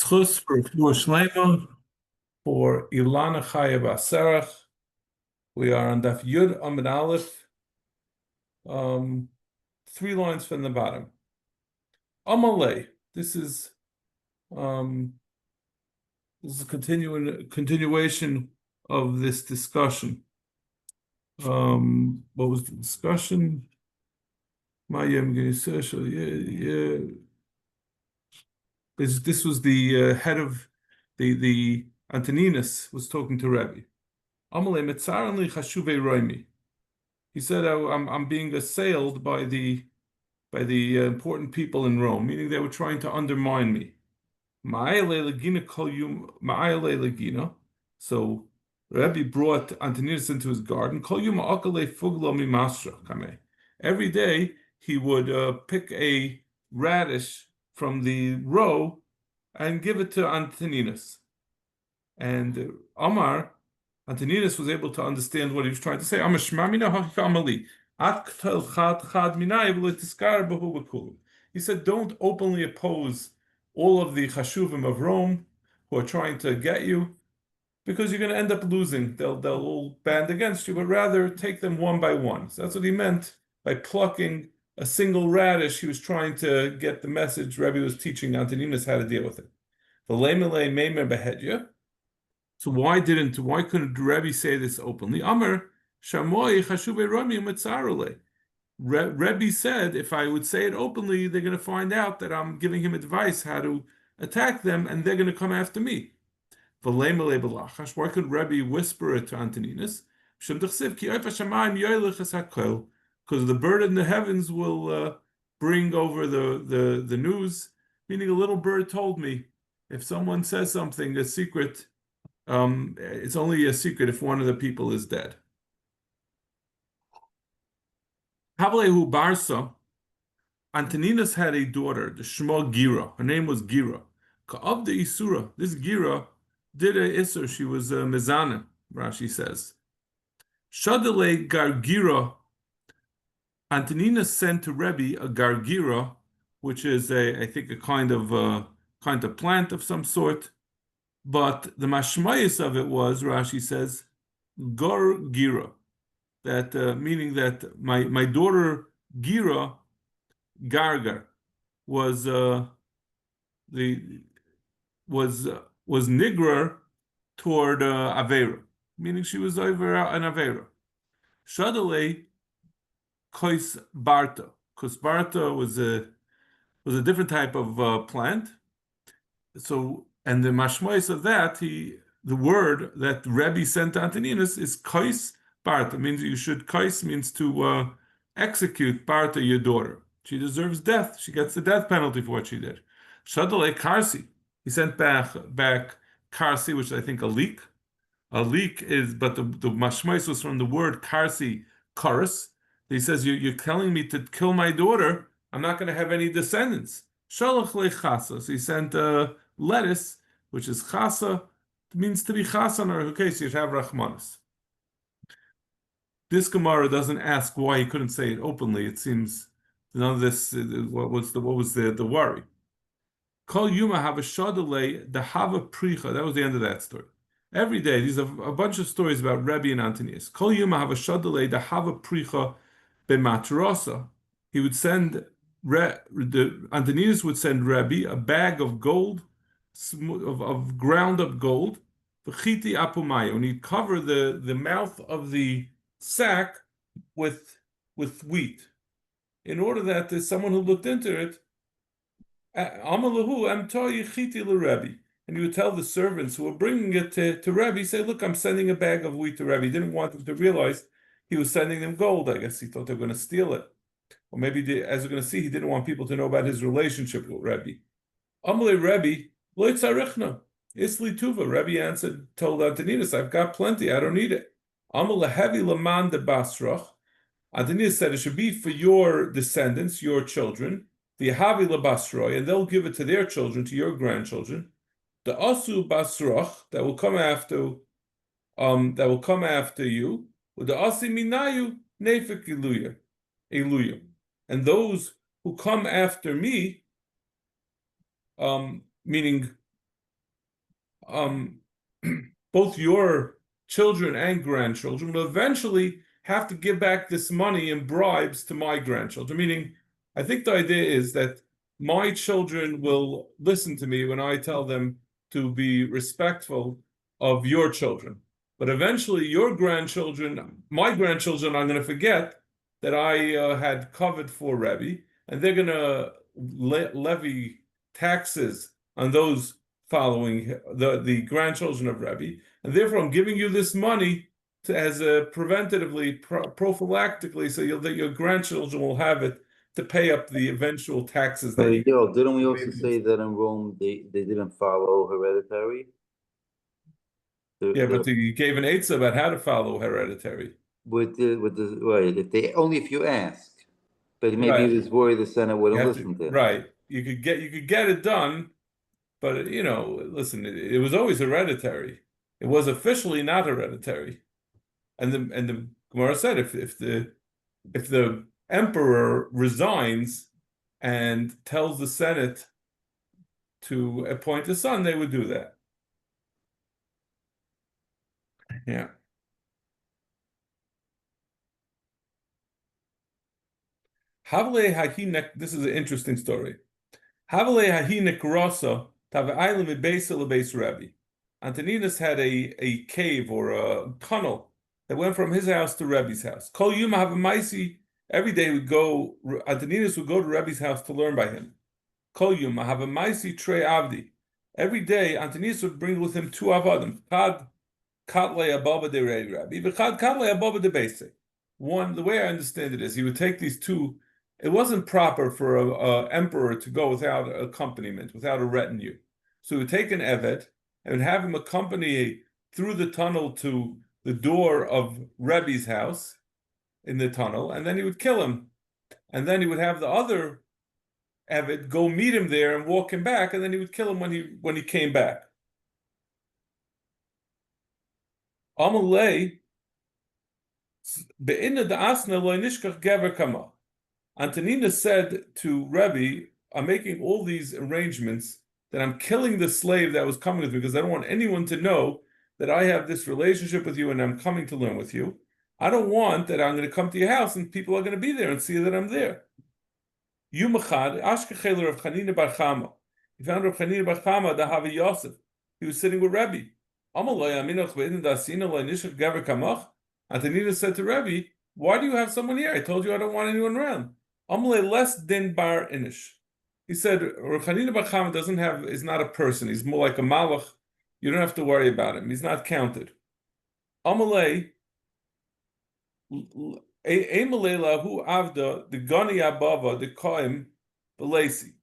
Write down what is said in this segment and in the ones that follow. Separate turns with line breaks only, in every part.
Schus for Shlema for Ilana Chaya Basarach. We are on Daf Yud Amid Aleph, 3 lines from the bottom. Amalei. This is a continuation of this discussion. What was the discussion? This was the head of the Antoninus was talking to Rebbe. He said, I'm being assailed by the important people in Rome, meaning they were trying to undermine me. So Rebbe brought Antoninus into his garden. Every day he would pick a radish from the row and give it to Antoninus. And Antoninus was able to understand what he was trying to say. He said, don't openly oppose all of the chashuvim of Rome who are trying to get you, because you're going to end up losing. They'll all band against you, but rather take them one by one. So that's what he meant by plucking a single radish. He was trying to get the message. Rebbe was teaching Antoninus how to deal with it. So why couldn't Rebbe say this openly? Amar Shamoy Chashuvei Rami Mitzarale. Rebbe said, if I would say it openly, they're going to find out that I'm giving him advice how to attack them, and they're going to come after me. Why could Rebbe whisper it to Antoninus? Because the bird in the heavens will bring over the news, meaning a little bird told me, if someone says something, a secret, it's only a secret if one of the people is dead. Havlehu Barsa, Antoninus had a daughter, the Shema Gira. Her name was Gira. Ka'av de Isura. This Gira did a Isur. She was a Mezana, Rashi says. Shadale Gargira. Antoninus sent to Rebbe a Gargira, which is I think a kind of plant of some sort. But the mashmayis of it was, Rashi says, Gar Gira. That meaning that my daughter Gira Gargar was nigrar toward Avera, meaning she was over an Avera. Shadale Kois Barta. Kois Barta was a different type of plant. So, and the mashmois of that, the word that Rebbe sent to Antoninus is Kois Barta. Means you should, Kois means to execute Barta, your daughter. She deserves death. She gets the death penalty for what she did. Shadale Karsi. He sent back Karsi, which is, I think, a leek. A leek is, but the mashmois was from the word Karsi, Karas. He says, you're telling me to kill my daughter. I'm not going to have any descendants. Shalach le chasa. So he sent lettuce, which is chasa, means to be chasan, or in case you have rachmanis. This Gemara doesn't ask why he couldn't say it openly. It seems none of this. What was the worry? Kol Yuma have a shadale the hava pricha. That was the end of that story. Every day, these are a bunch of stories about Rebbe and Antonius. Kol Yuma have a shadale the hava pricha b'matrosa. He would send Antonius would send Rebbe a bag of gold, of ground up gold, v'chiti apumayo, and he'd cover the mouth of the sack with wheat, in order that there's someone who looked into it. Amalahu amtoyi chiti l'Rebbe, and he would tell the servants who were bringing it to Rebbe, say, "Look, I'm sending a bag of wheat to Rebbe." He didn't want them to realize he was sending them gold. I guess he thought they were going to steal it. Or maybe, as we're going to see, he didn't want people to know about his relationship with Rebbe. Amalei Rebbe, lo tzarichna, isli tuva. Rebbe answered, told Antoninus, "I've got plenty. I don't need it." Amalei heavy laman de basrach. Antoninus said, "It should be for your descendants, your children, the havi labasroi, and they'll give it to their children, to your grandchildren. The asu basrach that will come after you. The asi minayu nefik iluya. And those who come after me, meaning both your children and grandchildren will eventually have to give back this money in bribes to my grandchildren. Meaning, I think the idea is that my children will listen to me when I tell them to be respectful of your children. But eventually, your grandchildren, my grandchildren, are going to forget that I had covered for Rebbe, and they're going to levy taxes on those following the grandchildren of Rebbe, and therefore I'm giving you this money as a preventatively, prophylactically, so that your grandchildren will have it to pay up the eventual taxes that you.
Yo, didn't we also say that in Rome they didn't follow hereditary?
Yeah, but you gave an eitzah about how to follow hereditary.
With the right, if you ask, but maybe
Right.
he was worried the Senate wouldn't listen to him.
Right. You could get it done, but listen, it was always hereditary. It was officially not hereditary. And the Gemara said if the emperor resigns and tells the Senate to appoint a son, they would do that. Yeah. Havle hahinek. This is an interesting story. Havle hahinek rosa tavailim beisa lebeis Rebbe. Antoninus had a cave or a tunnel that went from his house to Rebbe's house. Kol yuma have a maisi. Every day Antoninus would go to Rebbe's house to learn by him. Kol yuma have a maisi trei avdi. Every day Antoninus would bring with him two avodim. Chad katle ababa de Rebbe. V'chad katle ababa de beise. One, the way I understand it is, he would take these two. It wasn't proper for a emperor to go without accompaniment, without a retinue. So he would take an eved and have him accompany through the tunnel to the door of Rebbe's house in the tunnel, and then he would kill him. And then he would have the other eved go meet him there and walk him back, and then he would kill him when he came back. Amalei be'inna da'asna lo nishkach gever kama. Antoninus said to Rebbe, I'm making all these arrangements that I'm killing the slave that was coming with me because I don't want anyone to know that I have this relationship with you and I'm coming to learn with you. I don't want that I'm going to come to your house and people are going to be there and see that I'm there. Yumachad, Ashkechel Rav Chanina bar Chama. He found Rav Chanina bar Chama, the Havi Yosef. He was sitting with Rebbe. Antoninus said to Rebbe, why do you have someone here? I told you I don't want anyone around. Amalei less din bar inish. He said, Rav Chanina bar Chama is not a person. He's more like a malach. You don't have to worry about him. He's not counted. Amalei, Emalela hu avda the gani abava the koim the lacy.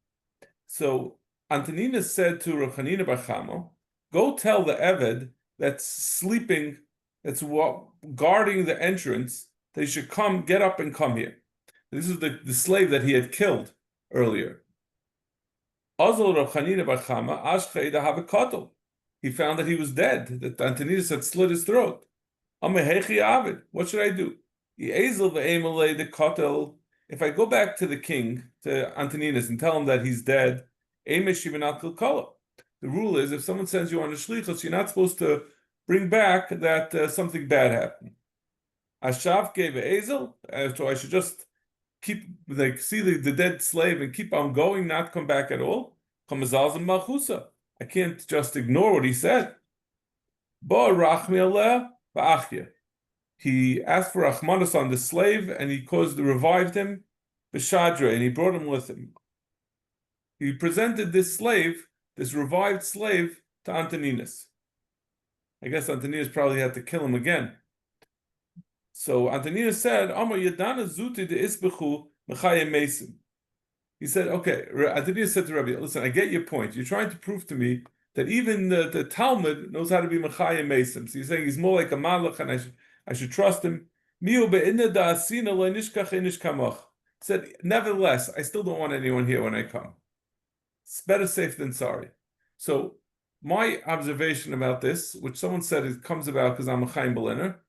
So Antoninus said to Rav Chanina bar Chama, go tell the eved that's sleeping, that's guarding the entrance, that he should get up and come here. This is the slave that he had killed earlier. Azal Rav Chanina bar Chama ashchei da have a kotel. He found that he was dead, that Antoninus had slit his throat. What should I do? If I go back to the king, to Antoninus, and tell him that he's dead, the rule is if someone sends you on a shlichus, you're not supposed to bring back that something bad happened. Ashav gave a ezel, so I should just see the dead slave and keep on going, not come back at all. I can't just ignore what he said. He asked for Achmanas on the slave, and he revived him, B'Shadra, and he brought him with him. He presented this revived slave, to Antoninus. I guess Antoninus probably had to kill him again. So Antoninus said, Amar Yadana Zuti de Isbechu Mechayim Mesim. He said, okay, Antoninus said to Rabbi, listen, I get your point. You're trying to prove to me that even the Talmud knows how to be Mechayim Mesim. So you're saying he's more like a Malach, and I should trust him. Said, nevertheless, I still don't want anyone here when I come. It's better safe than sorry. So my observation about this, which someone said it comes about because I'm a Chaim Berliner,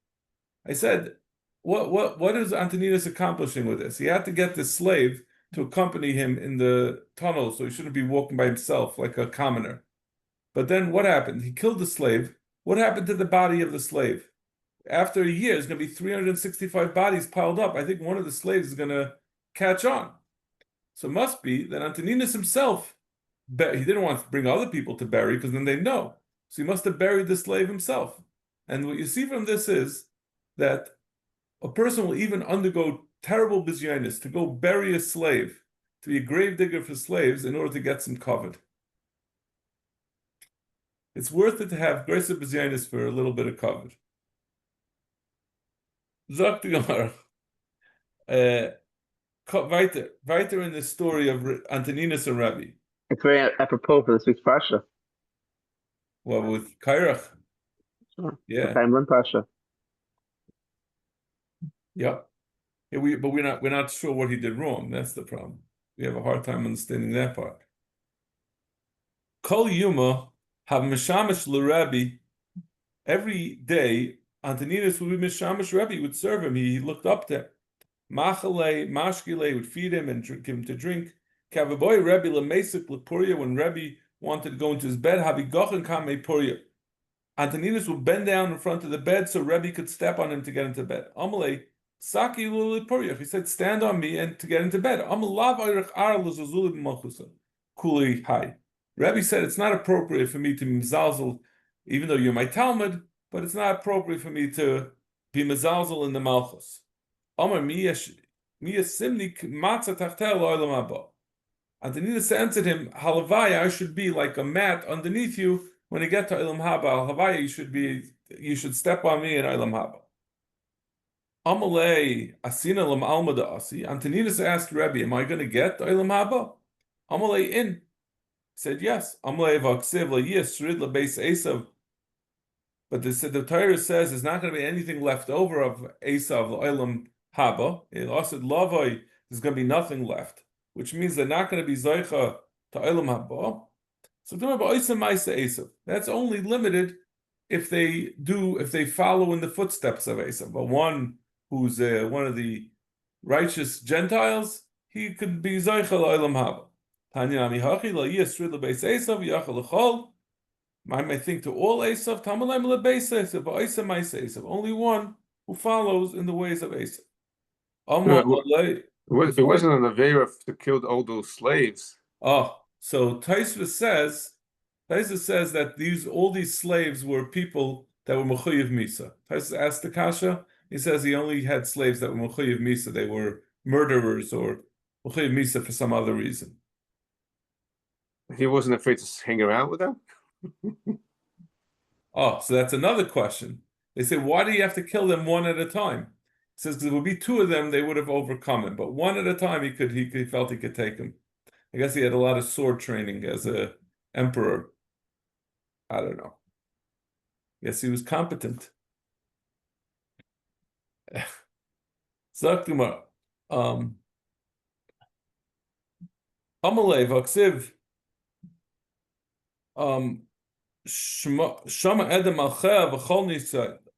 I said, what is Antoninus accomplishing with this? He had to get this slave to accompany him in the tunnel, so he shouldn't be walking by himself like a commoner. But then what happened? He killed the slave. What happened to the body of the slave? After a year, there's going to be 365 bodies piled up. I think one of the slaves is going to catch on. So it must be that Antoninus himself, he didn't want to bring other people to bury because then they know. So he must have buried the slave himself. And what you see from this is that a person will even undergo terrible bizyonis to go bury a slave, to be a grave digger for slaves in order to get some covered. It's worth it to have grace of bizyonis for a little bit of covered. Sagt die Gemara. Weiter in the story of Antoninus and Rabbi.
It's very apropos for this week's parsha.
Well, with Kairach.
Sure.
Yeah.
Time parsha.
Yeah. But we're not sure what he did wrong. That's the problem. We have a hard time understanding that part. Kol Yuma have Mishamish l'Rebbe. Every day, Antoninus would be Mishamish Rebbe, would serve him. He looked up to him. Machale, Mashkile would feed him and give him to drink. Kavaboy Rebbe lemesik lepuria, when Rebbe wanted to go into his bed, habigochen kame puria. Antoninus would bend down in front of the bed so Rebbe could step on him to get into bed. Amalei Saki lepuria. He said, "Stand on me and to get into bed." Amalav ayrach ar lezuzul b'malchusa. Kuli hai. Rebbe said, "It's not appropriate for me to be mezalzel, even though you're my Talmud, but it's not appropriate for me to be mezalzel in the malchus." Amar miya simni matzah tachtel olam haba. Antoninus answered him, "Halavaya, I should be like a mat underneath you when you get to olam haba. Halavaya, you should step on me in olam haba." Amalei asina lam almada asi. Antoninus asked Rebbe, "Am I going to get to olam haba?" Amalei in. He said, "Yes." Amalei vaksiv la'yisrid la'beis Esav. But the Torah says there's not going to be anything left over of Esav la'olam haba. It also lavoi, there's going to be nothing left, which means they're not going to be zoicha to olam haba. So that's only limited if they follow in the footsteps of Esav. But one who's one of the righteous Gentiles, he could be zoicha la'olam haba. I may think to all Esav, only one who follows in the ways of Esav.
If it wasn't an Avera to kill all those slaves.
So Taisva says that all these slaves were people that were Mechuyev Misa. Taisva asked the Kasha, he says he only had slaves that were Mechuyev Misa. They were murderers or Mechuyev Misa for some other reason.
He wasn't afraid to hang around with them?
So that's another question. They say, why do you have to kill them one at a time? He says, because there would be two of them, they would have overcome him. But one at a time, he felt he could take him. I guess he had a lot of sword training as a emperor. I don't know. Yes, he was competent. Zaktumar. Amalei vaksiv. Shama Edem Alcheh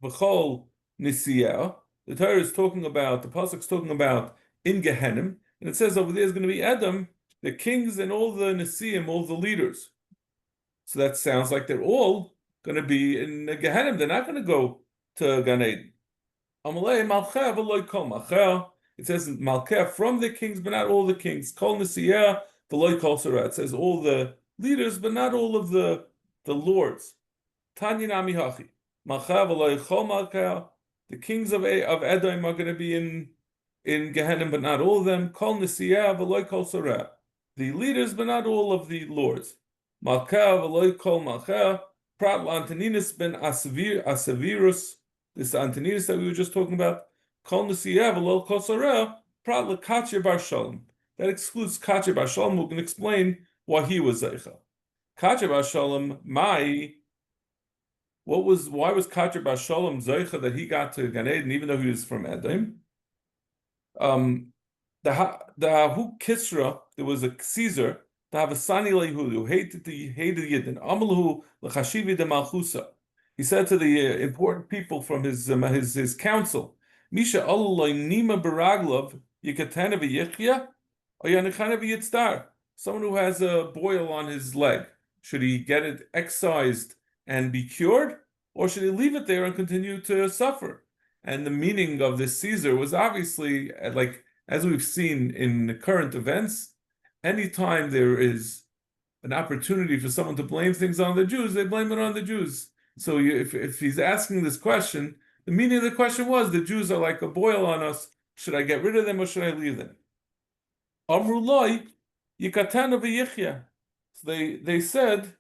v'chol nisiyah. The Torah is talking about, the pasuk is talking about in Gehenim, and it says over there is going to be Edom, the kings and all the Nesiim, all the leaders. So that sounds like they're all going to be in Gehenim. They're not going to go to Gan Eden. Amalei Malcheh v'loy kol Malcheh. It says Malcheh from the kings, but not all the kings. Kol Nisiyah v'loy kol Sarah. It says all the leaders, but not all of the lords. Tanya Nami Hachi. Malcheh v'loy chol Malcheh. The kings of Edom are going to be in Gehenim, but not all of them. Kol Nisiyah v'loy kol Sarah. The leaders, but not all of the lords. Malcheh v'loy kol Malcheh. Prat Antoninus ben Asavirus. This Antoninus that we were just talking about. Kol Nisiyah v'loy kol Sarah. Prat l'Katya bar Shalom. That excludes Katya bar Shalom. We can explain why he was Zeicha. Katya bar Shalom, why was Katya bar Shalom Zeicha that he got to Gan Eden even though he was from Edom? The Hu Kisra, there was a Caesar, the Havasani Lehu, who hated Yidden, Amalahu l'chashivi de Malchusa. He said to the important people from his council, Misha Alaloi Nima Baraglov, Yikatana v'Yichya, or Yanichana v'Yitzdar, someone who has a boil on his leg. Should he get it excised and be cured, or should he leave it there and continue to suffer? And the meaning of this Caesar was obviously, like, as we've seen in the current events, anytime there is an opportunity for someone to blame things on the Jews, they blame it on the Jews. So if he's asking this question, the meaning of the question was, the Jews are like a boil on us. Should I get rid of them or should I leave them? Amru loy yikatana v'yichya. So they said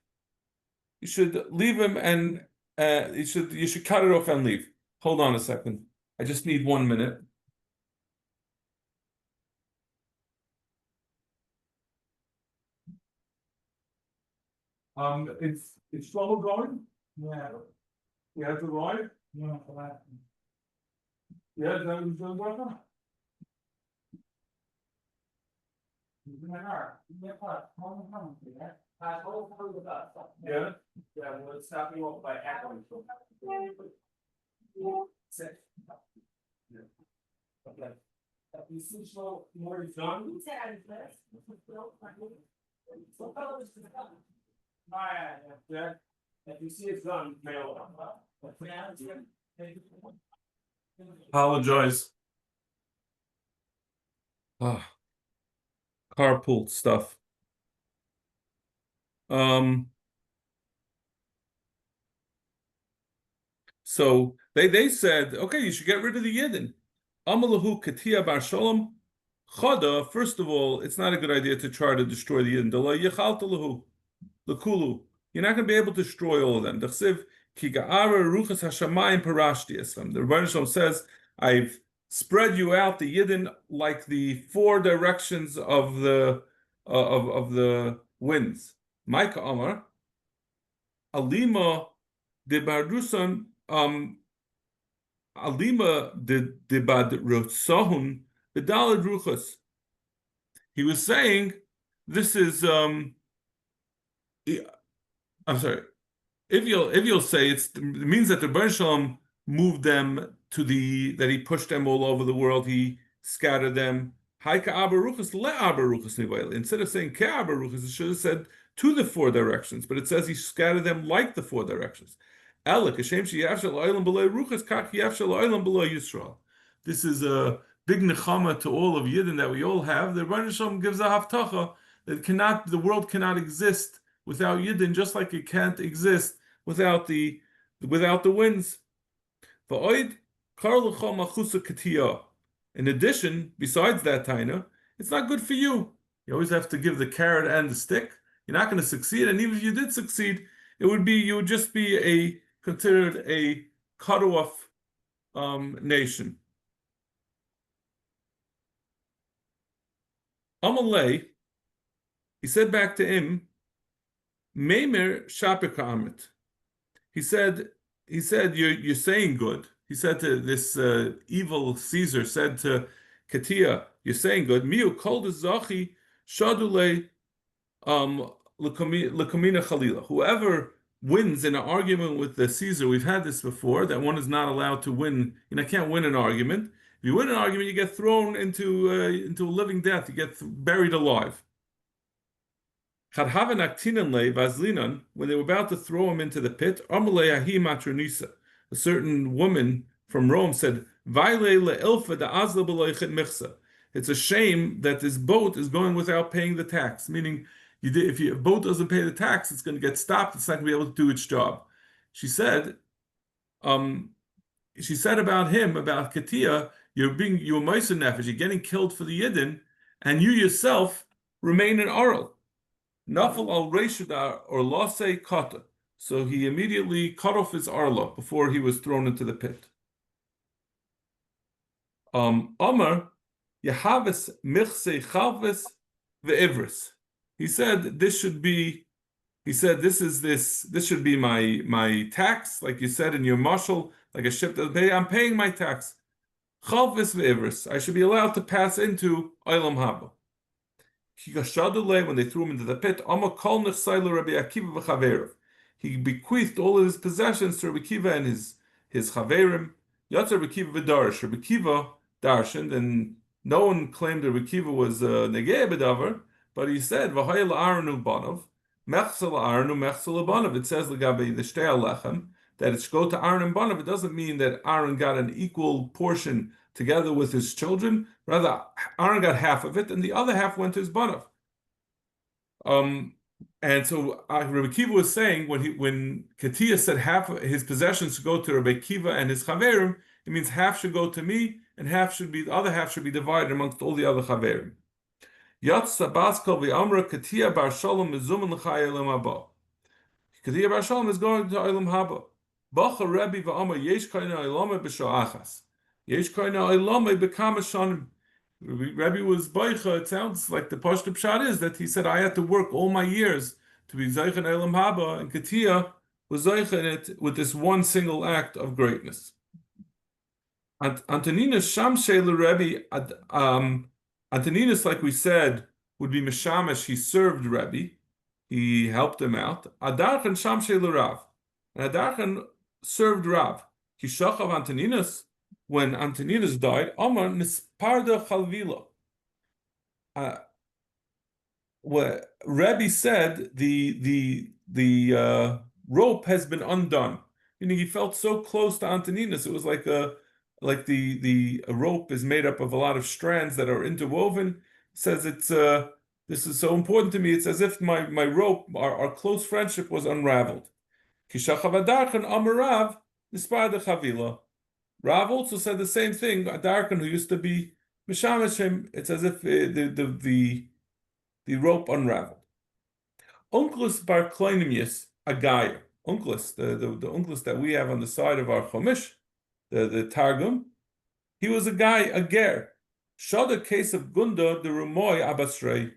you should leave him and you should cut it off and leave. Hold on a second. I just need 1 minute. It's Shlomo going? Yeah. You have to ride? Yeah, yeah, is that what he's doing, brother? Yeah.
Yeah, well, it's stopping off by echoing. Okay. You see, slow, more done. Yeah. If you see it's done, mail it.
Apologize. Carpool stuff. So they said, okay, you should get rid of the Yidden. Amalahu Katia Bar Shalom. Chada, first of all, it's not a good idea to try to destroy the Yidden. You're not going to be able to destroy all of them. The Rebbeinu Shalom says, I've spread you out, the Yidden, like the 4 directions of the winds. Micah Amar, Alima de Bardusan, Alima de Badrotsahun, Bedalad Ruchas. He was saying, this is I'm sorry. If you'll say it means that the Rebbeinu Shalom moved them to that he pushed them all over the world, he scattered them. Instead of saying it should have said to the 4 directions, but it says he scattered them like the 4 directions. This is a big nechama to all of Yidden that we all have. The Rebbeinu Shalom gives a haftacha that the world cannot exist without Yidden, just like it can't exist without the winds. In addition, besides that taina, it's not good for you. You always have to give the carrot and the stick. You're not going to succeed, and even if you did succeed, you would just be considered a cut-off nation. Amalei, he said back to him, Meimer Shapika Amit. He said, you're saying good. He said to this evil Caesar, said to Katia, you're saying good. Miu called Zachi Shadule Lakamina Khalila. Whoever wins in an argument with the Caesar, we've had this before, that one is not allowed to win. Can't win an argument. If you win an argument, you get thrown into a living death. You get buried alive. When they were about to throw him into the pit, a certain woman from Rome said, it's a shame that this boat is going without paying the tax. Meaning, if your boat doesn't pay the tax, it's going to get stopped. It's not going to be able to do its job. She said about him, about Katia, you're Motzei nefesh, you're getting killed for the Yidden, and you yourself remain an Oral. Nafal al Reshudar or Lase Kata. So he immediately cut off his arla before he was thrown into the pit. Amar Yahavis Michse Chalvis ve'Ivris. He said this should be my tax, like you said in your marshal, like a ship that pay. I'm paying my tax. Chalvis ve'Ivris. I should be allowed to pass into Olam Haba. When they threw him into the pit, he bequeathed all of his possessions to Rabbi Akiva and his chaverim. Yatzer Rabbi Akiva v'darish. Rabbi Akiva darshaned, and no one claimed that Rabbi Akiva was negei b'davar, but he said, "V'hayel Aaron u'banav." Mechsel Aaron, Mechsel Abanav. It says L'gabe the Shtei Alechem that it should go to Aaron and Banav. It doesn't mean that Aaron got an equal portion together with his children. Rather, Aaron got half of it, and the other half went to his Banav. And so Rabbi Kiva was saying when Katia said half of his possessions should go to Rabbi Kiva and his Chaverim, it means half should go to me, and the other half should be divided amongst all the other Chaverim. Yatsa Baskal v'Amra Katia Bar Shalom Mizuman l'Chai Elam Haba. Katia Bar Shalom is going to Elam Haba. Bacha Rebbe v'Amar Yesh Kaina Elame b'Sha'achas. Yesh Kaina Elame b'Kama Shanim. Rebbe was Baicha. It sounds like the Pashto Pshat is that he said, I had to work all my years to be Zaycha in Elam Haba, and Katia was Zaycha in it with this one single act of greatness. Antoninus Shamshe Rebbe, Antoninus, like we said, would be Mishamish. He served Rebbe. He helped him out. Adarchan Shamshe Rav. And Adarchan served Rav. Kishachav Antoninus, when Antoninus died, Amar Nisparda Chalvila. Where Rebbe said the rope has been undone. Meaning he felt so close to Antoninus. It was like the rope is made up of a lot of strands that are interwoven. It says it's this is so important to me. It's as if my rope, our close friendship, was unraveled. Kishachav Amarav Nisparda Chavila. Rav also said the same thing. Adarkan, who used to be Mishamashim, it's as if the rope unraveled. Unclus bar Kleinimius Agaya. Unclus, the Unclus that we have on the side of our Chumash, the Targum, he was a guy, a ger. Shada case of Gunda, the Rumoy Abasrei.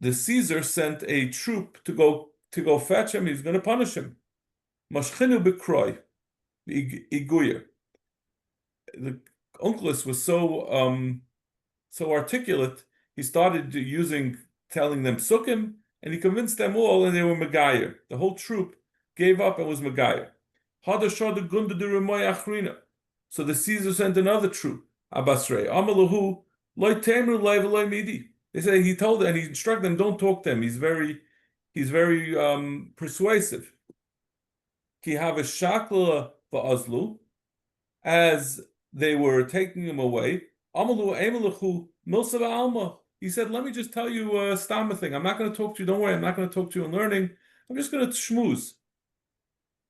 The Caesar sent a troop to go fetch him. He's going to punish him. Mashchinu Bekroi, Iguyer. The Unclus was so articulate. He started telling them sukkim, and he convinced them all, and they were Megayer. The whole troop gave up and was Megayer. So the Caesar sent another troop, Abasrei. Amalahu loy temer loy v'loy midi. They say he told them, and he instructed them, don't talk to him. He's very persuasive. Ki have a shakla va'azlu, as they were taking him away. Amalu emalahu milsa alma. He said, let me just tell you a stammer thing. I'm not going to talk to you. Don't worry, I'm not going to talk to you in learning. I'm just going to shmooze.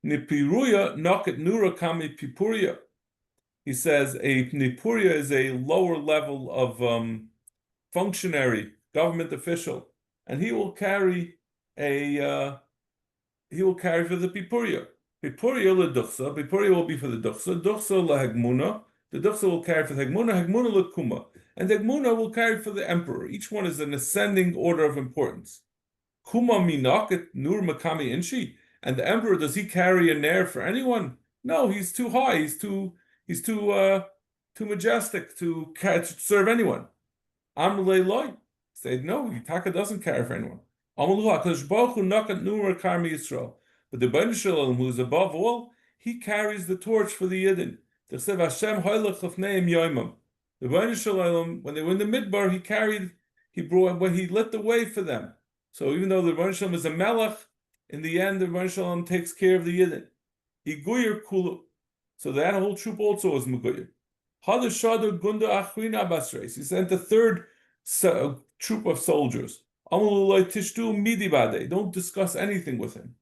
Nipiruya noket nura kami pipuria. He says a nipuria is a lower level of functionary, government official, and he will carry for the pipuria. Pipuria leduchsa. Pipuria will be for the duchsa. Duchsa lehegmuna. The duchsa will carry for the hegmuna. Hegmuna lekuma. And the Gmuna will carry for the emperor. Each one is an ascending order of importance. Kuma minaket nur makami inshi. And the emperor, does he carry a nair for anyone? No, he's too high. He's too majestic to serve anyone. Amrle loy said no. Yitaka doesn't carry for anyone. Amaluha because Baruch nakat nur karmi Yisrael. But the Bnei Shalom, who is above all, he carries the torch for the Yidden. The Hashem hoylech lefneim yoimam. The Rebbeinu Shalom, when they were in the Midbar, he lit the way for them. So even though the Rebbeinu Shalom is a melech, in the end, the Rebbeinu Shalom takes care of the Yidden. Iguyer kulu. So that whole troop also was Meguyer. Hadashadu Gunda Achrina Basreis. He sent the third troop of soldiers. Amululay Tishtu Midibade. Don't discuss anything with him.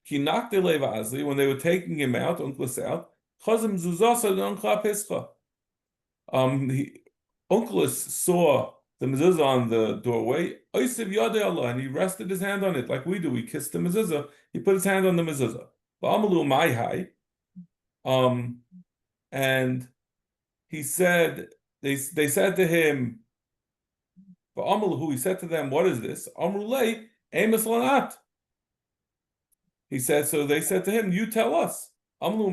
Kinakte Leva Azli, when they were taking him out, Unclus out, Chazim Zuzasa Doncha Pescha. Unclus saw the mezuzah on the doorway, and he rested his hand on it like we do. We kiss the mezuzah. He put his hand on the mezuzah. And he said, they said to him, he said to them, what is this? He said, so they said to him, you tell us. Normal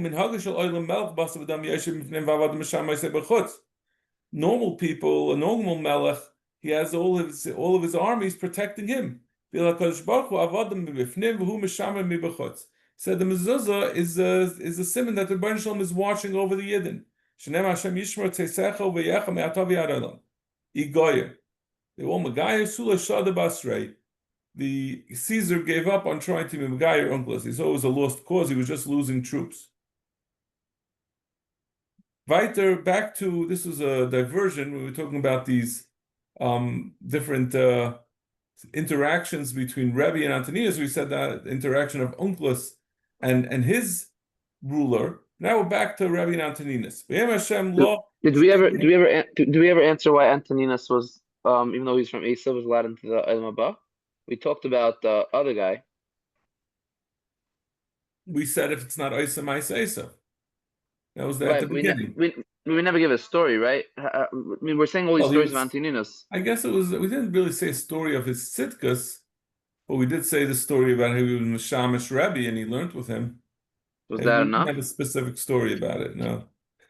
people, a normal melech, he has all of his armies protecting him. Said the mezuzah is a simon that the Rebbeinu Shalom is watching over the Yidden. They all Megayer Sula Shada Basrei. the Caesar gave up on trying to be Megayer Onkelos. He saw it was a lost cause. He was just losing troops. Weiter, back to, this was a diversion. We were talking about these different interactions between Rebbe and Antoninus. We said that interaction of Onkelos and his ruler. Now we're back to Rebbe and Antoninus.
Did we ever answer why Antoninus was even though he's from Asa was allowed into the Elam Haba? We talked about the other guy.
We said if it's not Isa, I say so. That was
Right,
at the beginning.
we never give a story, right? I mean, we're saying all these stories of Antoninus.
I guess it was, we didn't really say a story of his Tzidkus, but we did say the story about how he was Mishamish Rebbe and he learned with him.
Was
And
that
we
enough?
didn't have a specific story about it, no.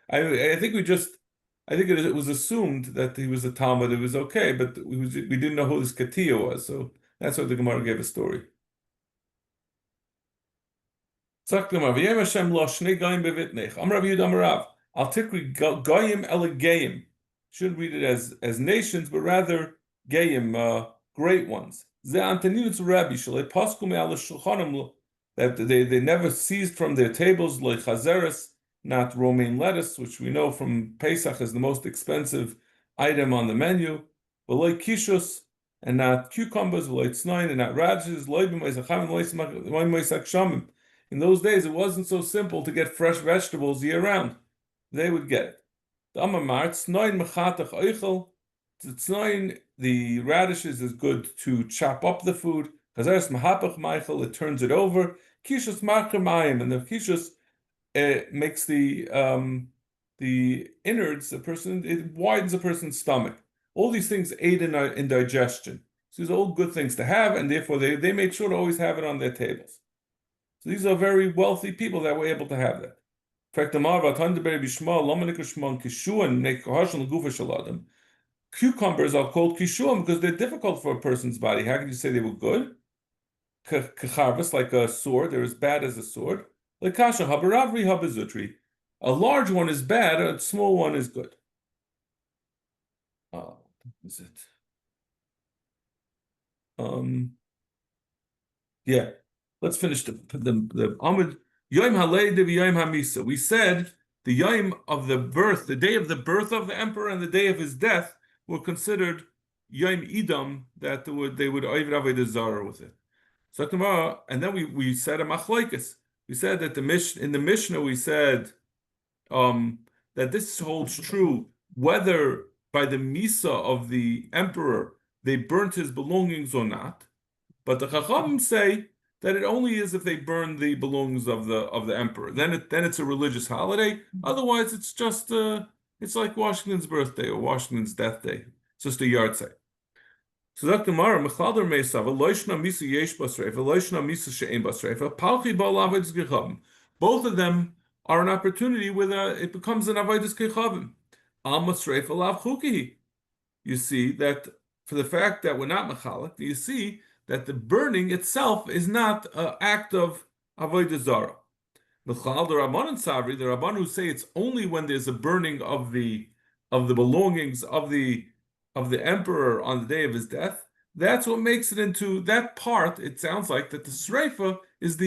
I think it was assumed that he was a Talmud, it was okay, but we didn't know who this Katia was, so that's why the Gemara gave a story. Sagt the Gemara, V'yem Hashem lo shnei goyim bevitnech. Amar Rav Yehuda Amar Rav, al tikri goyim ele geim. Shouldn't read it as nations, but rather geim, great ones. Ze Antoninus Rabbi shalei pasku me'al shulchanim, that they never ceased from their tables, like chazeres, not romaine lettuce, which we know from Pesach is the most expensive item on the menu, but like kishus, and not cucumbers, like tznain, and not radishes, in those days, it wasn't so simple to get fresh vegetables year round. They would get it. The radishes is good to chop up the food. It turns it over. Kishus mayim, and the kishus makes the innards, it widens a person's stomach. All these things aid in digestion. So these are all good things to have, and therefore they made sure to always have it on their tables. So these are very wealthy people that were able to have that. Cucumbers are called kishuim because they're difficult for a person's body. How can you say they were good? Kacharvus, like a sword, they're as bad as a sword. Like kasha habaravri habazutri. A large one is bad, a small one is good. What is it? Yeah. Let's finish the Amud Yom Halei de Yom Hamisa. We said the Yom of the birth, the day of the birth of the emperor and the day of his death were considered Yom Idam, that they would Avoda Zara with it. So tomorrow, and then we said a machlokes. We said that in the Mishnah we said that this holds true whether by the Misa of the emperor they burnt his belongings or not. But the Chachamim say that it only is if they burn the belongings of the emperor. Then it's a religious holiday. Otherwise, it's just it's like Washington's birthday or Washington's death day. It's just a yard site. So that Gemara, Mechalder Meisav, Eloishna Misa Yesh Basreif, Eloishna Misa She'en Basreif, Palchi Bal Avodas Kechavim. Both of them are an opportunity where it becomes an Avodas Kechavim. Al Masreif Alav Chuki. You see that for the fact that we're not Mechalek, you see that the burning itself is not an act of Avodah Zara. L'chal the Rabban and Savri, the Rabban who say it's only when there's a burning of the belongings of the emperor on the day of his death. That's what makes it into that part. It sounds like that the Sreifa is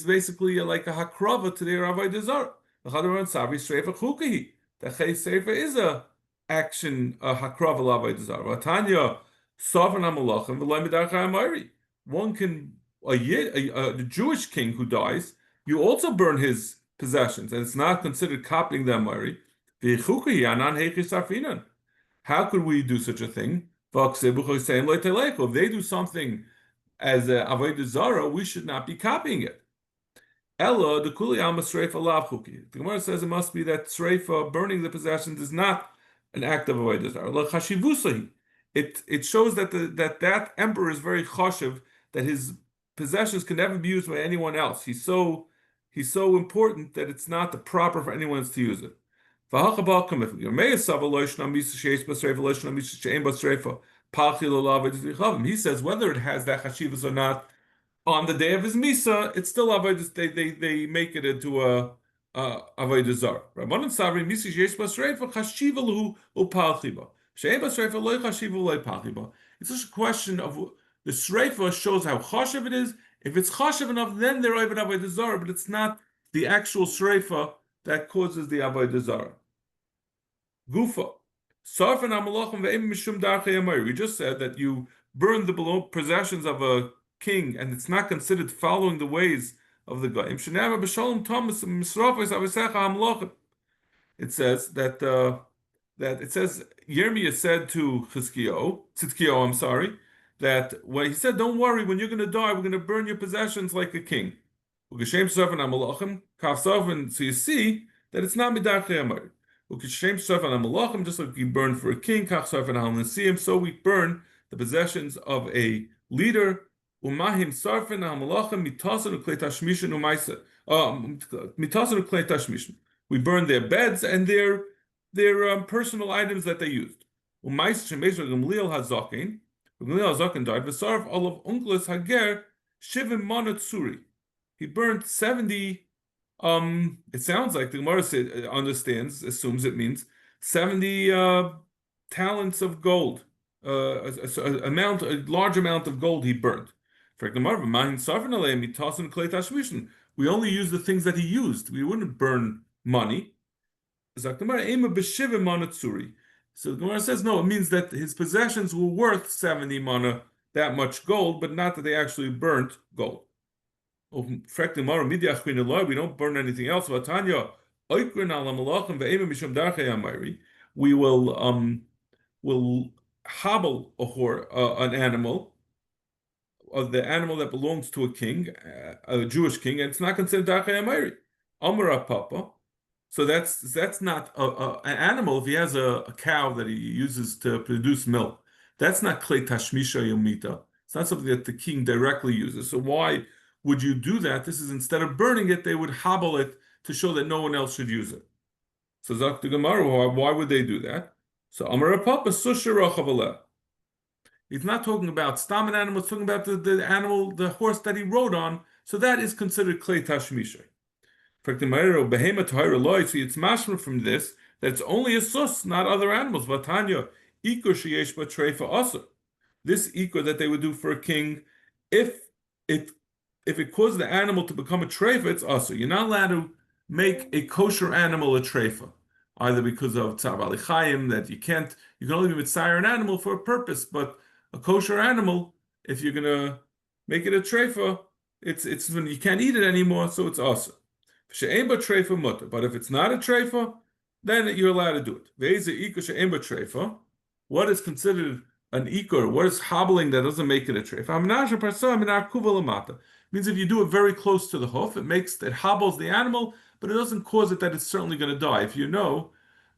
basically like a hakrava to the Avodah Zara. L'chal the Rabban Savri Sreifa chukahi. The Sreifa is a action a hakrava l'Avodah Zara. Tanya. One can the Jewish king who dies, you also burn his possessions, and it's not considered copying them. How could we do such a thing? If they do something as Avodah Zara, we should not be copying it. Ella the Kuli Alma Sreifa Lav Chuki. The Gemara says it must be that Sreifa, burning the possessions, is not an act of Avodah Zara. It shows that that emperor is very chashiv, that his possessions can never be used by anyone else. He's so important that it's not proper for anyone else to use it. He says whether it has that chashivas or not, on the day of his misa, it's still avodah. They make it into a avodah zara. Rabbanan Savri misa sheyesh basreifa chashiva lahu upalchiba. It's It's just a question of the shreifa shows how chashav it is. If it's chashav enough, then they're over avodah zara, but it's not the actual shreifa that causes the avodah zara. Gufa. We just said that you burn the possessions of a king, and it's not considered following the ways of the goyim. It says that Yirmiyah said to Tzidkiyahu, I'm sorry, that when he said, "Don't worry, when you're going to die, we're going to burn your possessions like a king." So you see that it's not midarchei amar. Just like we burn for a king, so we burn the possessions of a leader. We burn their beds and their personal items that they used. Gamliel Hazaken died. V'sarf olav unklas hager shivim manat suri. He burned 70. It sounds like the Gemara assumes it means 70 talents of gold. A large amount of gold he burned. We only use the things that he used. We wouldn't burn money. So the Gemara says no, it means that his possessions were worth 70 mana, that much gold, but not that they actually burnt gold. We don't burn anything else. We will hobble an animal, of the animal that belongs to a king, a Jewish king, and it's not considered Darchei Amayri. Amara Papa. So that's not an animal. If he has a cow that he uses to produce milk, that's not Klei Tashmisha Yomita. It's not something that the king directly uses. So why would you do that? This is, instead of burning it, they would hobble it to show that no one else should use it. So Zak the Gemara, why would they do that? So Amar Papa Sushirachavaleh. He's not talking about stam an animal, he's talking about the animal, the horse that he rode on. So that is considered Klei Tashmisha. So it's mashma from this that it's only a sus, not other animals. Vatanya ikur sheyesh b'treifa also. This ikur that they would do for a king, if it caused the animal to become a treifa, it's also. You're not allowed to make a kosher animal a treifa, either because of tzav alichayim, that you can only be mitzayer an animal for a purpose, but a kosher animal, if you're gonna make it a treifa, it's when you can't eat it anymore, so it's also. But if it's not a treifa, then you're allowed to do it. What is considered an ikur? What is hobbling that doesn't make it a treifa? Means if you do it very close to the hoof, it hobbles the animal, but it doesn't cause it that it's certainly going to die. If you know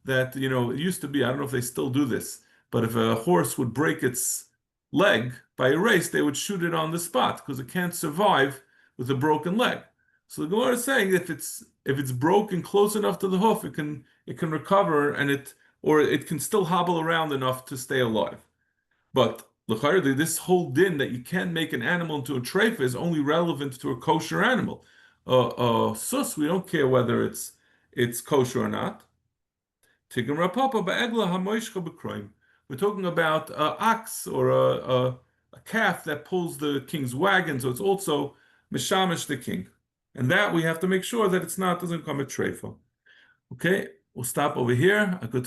that, it used to be, I don't know if they still do this, but if a horse would break its leg by a race, they would shoot it on the spot because it can't survive with a broken leg. So the Gemara is saying if it's broken close enough to the hoof, it can recover and it can still hobble around enough to stay alive. But this whole din that you can't make an animal into a treifa is only relevant to a kosher animal. Sus, we don't care whether it's kosher or not. We're talking about an ox or a calf that pulls the king's wagon, so it's also mishamish the king. And that we have to make sure that doesn't come a treifa. Okay, we'll stop over here. A good